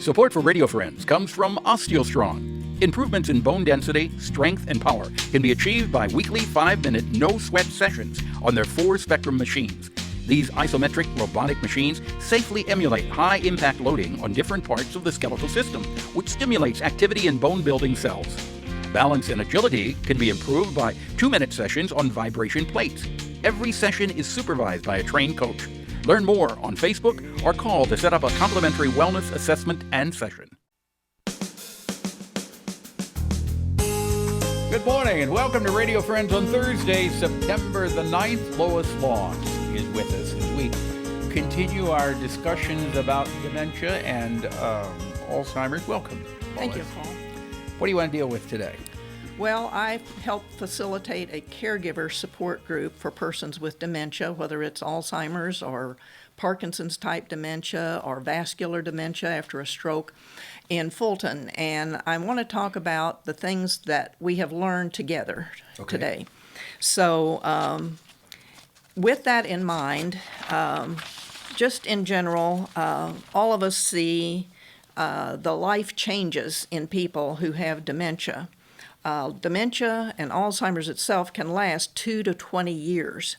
Support for Radio Friends comes from OsteoStrong. Improvements in bone density, strength, and power can be achieved by weekly 5-minute no-sweat sessions on their 4-spectrum machines. These isometric robotic machines safely emulate high-impact loading on different parts of the skeletal system, which stimulates activity in bone-building cells. Balance and agility can be improved by 2-minute sessions on vibration plates. Every session is supervised by a trained coach. Learn more on Facebook or call to set up a complimentary wellness assessment and session. Good morning and welcome to Radio Friends on Thursday, September the 9th. Lois Long is with us as we continue our discussions about dementia and Alzheimer's. Welcome, Lois. Thank you, Paul. What do you want to deal with today? Well, I help facilitate a caregiver support group for persons with dementia, whether it's Alzheimer's or Parkinson's type dementia or vascular dementia after a stroke in Fulton. And I want to talk about the things that we have learned together today. So with that in mind, just in general, all of us see the life changes in people who have dementia. Dementia and Alzheimer's itself can last 2 to 20 years.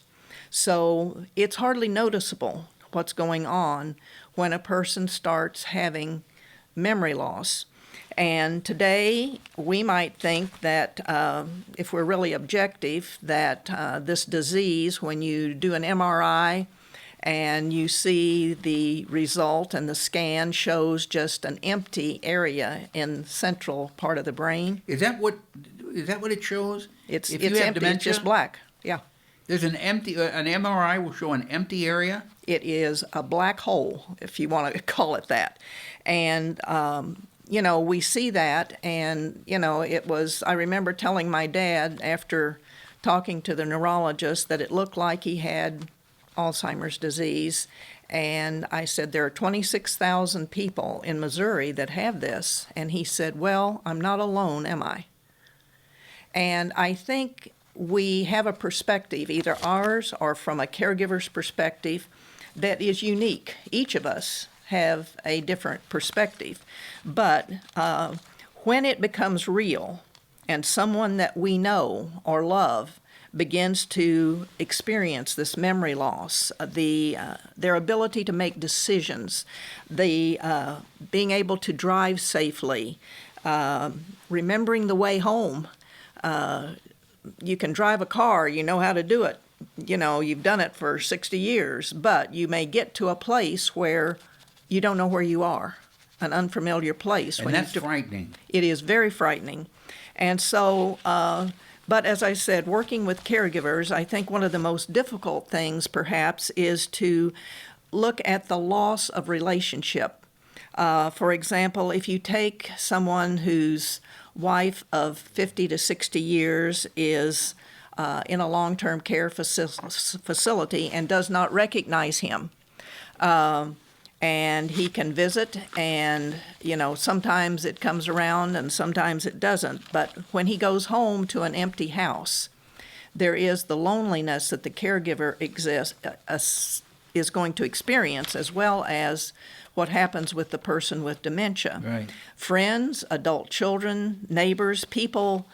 So it's hardly noticeable what's going on when a person starts having memory loss. And today we might think that if we're really objective, that this disease, when you do an MRI and you see the result and the scan shows just an empty area in the central part of the brain. Is that what it shows? It's if you have empty, dementia, it's just black. Yeah. There's an MRI will show an empty area? It is a black hole, if you want to call it that. And, we see that, and, I remember telling my dad after talking to the neurologist that it looked like he had Alzheimer's disease, and I said, there are 26,000 people in Missouri that have this, and he said, well, I'm not alone, am I? And I think we have a perspective, either ours or from a caregiver's perspective, that is unique. Each of us have a different perspective, but when it becomes real and someone that we know or love begins to experience this memory loss, their ability to make decisions, being able to drive safely, remembering the way home. You can drive a car, you know how to do it. You've done it for 60 years, but you may get to a place where you don't know where you are, an unfamiliar place. And that's frightening. It is very frightening. And so, but as I said, working with caregivers, I think one of the most difficult things perhaps is to look at the loss of relationship. For example, if you take someone whose wife of 50 to 60 years is in a long-term care facility and does not recognize him, and he can visit, and sometimes it comes around and sometimes it doesn't, but when he goes home to an empty house, there is the loneliness that the caregiver is going to experience, as well as what happens with the person with dementia. Right. Friends, adult children, neighbors, people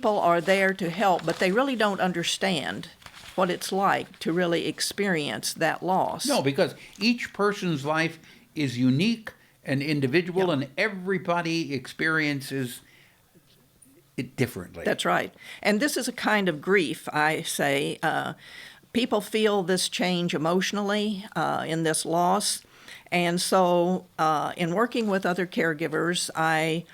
are there to help, but they really don't understand what it's like to really experience that loss. No, because each person's life is unique and individual, and everybody experiences it differently. That's right. And this is a kind of grief, I say. People feel this change emotionally in this loss. And so in working with other caregivers, I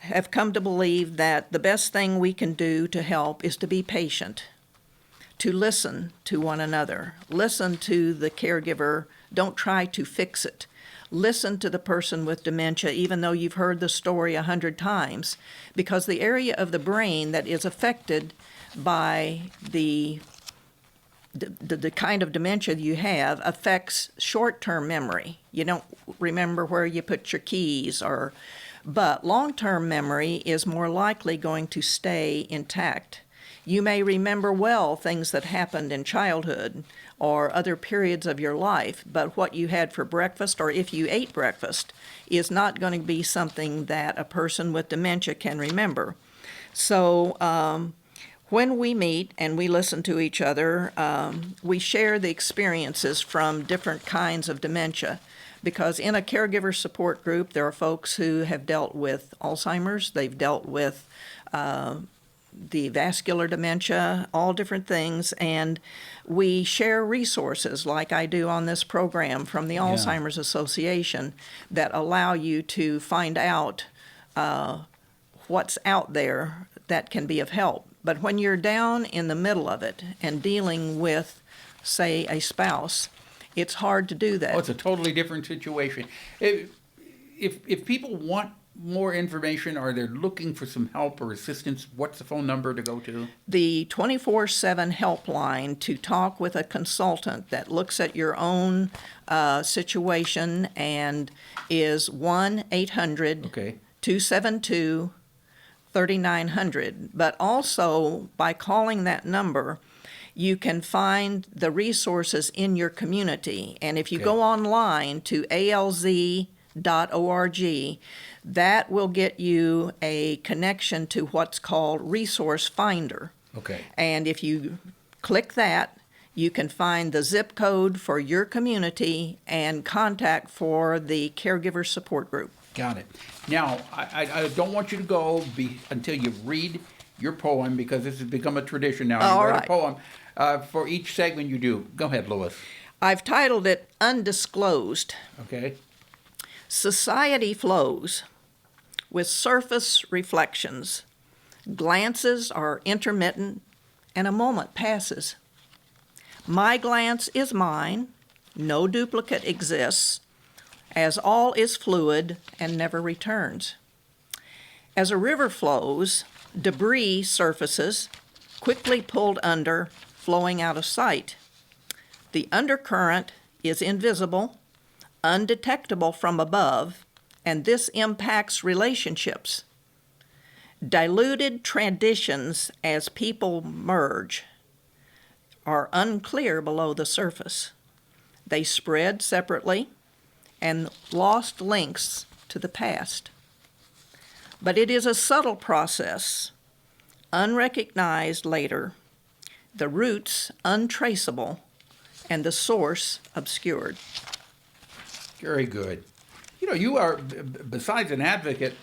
have come to believe that the best thing we can do to help is to be patient, to listen to one another, listen to the caregiver, don't try to fix it. Listen to the person with dementia, even though you've heard the story 100 times, because the area of the brain that is affected by the kind of dementia you have affects short-term memory. You don't remember where you put your keys, but long-term memory is more likely going to stay intact. You may remember well things that happened in childhood or other periods of your life, but what you had for breakfast, or if you ate breakfast, is not going to be something that a person with dementia can remember. So when we meet and we listen to each other, we share the experiences from different kinds of dementia. Because in a caregiver support group, there are folks who have dealt with Alzheimer's, they've dealt with the vascular dementia, all different things, and we share resources like I do on this program from the Alzheimer's Association that allow you to find out what's out there that can be of help. But when you're down in the middle of it and dealing with, say, a spouse, it's hard to do that. Oh, it's a totally different situation. If people want more information or they're looking for some help or assistance, what's the phone number to go to? The 24/7 helpline to talk with a consultant that looks at your own situation and is 1-800-272-3900. But also, by calling that number, you can find the resources in your community. And if you go online to alz.org, that will get you a connection to what's called Resource Finder. Okay. And if you click that, you can find the zip code for your community and contact for the caregiver support group. Got it. Now, I don't want you to go until you read your poem, because this has become a tradition now. All you write right. a poem for each segment you do. Go ahead, Lois. I've titled it Undisclosed. Okay. Society flows with surface reflections. Glances are intermittent, and a moment passes. My glance is mine, no duplicate exists, as all is fluid and never returns. As a river flows, debris surfaces, quickly pulled under, flowing out of sight. The undercurrent is invisible, undetectable from above, and this impacts relationships. Diluted traditions as people merge are unclear below the surface. They spread separately and lost links to the past. But it is a subtle process, unrecognized later, the roots untraceable, and the source obscured. Very good. You know, you are, besides an advocate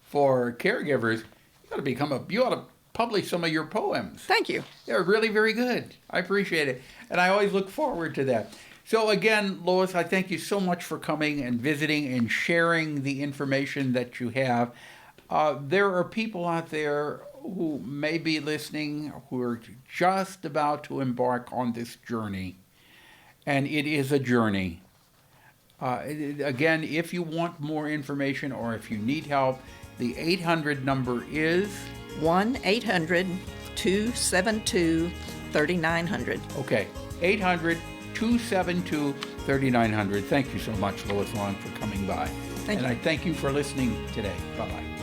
for caregivers, you ought to publish some of your poems. Thank you. They're really very good. I appreciate it. And I always look forward to that. So again, Lois, I thank you so much for coming and visiting and sharing the information that you have. There are people out there who may be listening who are just about to embark on this journey. And it is a journey. Again, if you want more information or if you need help, the 800 number is 1-800-272-3900. Okay, 800-272-3900. Thank you so much, Lois Long, for coming by. Thank you. And I thank you for listening today. Bye-bye.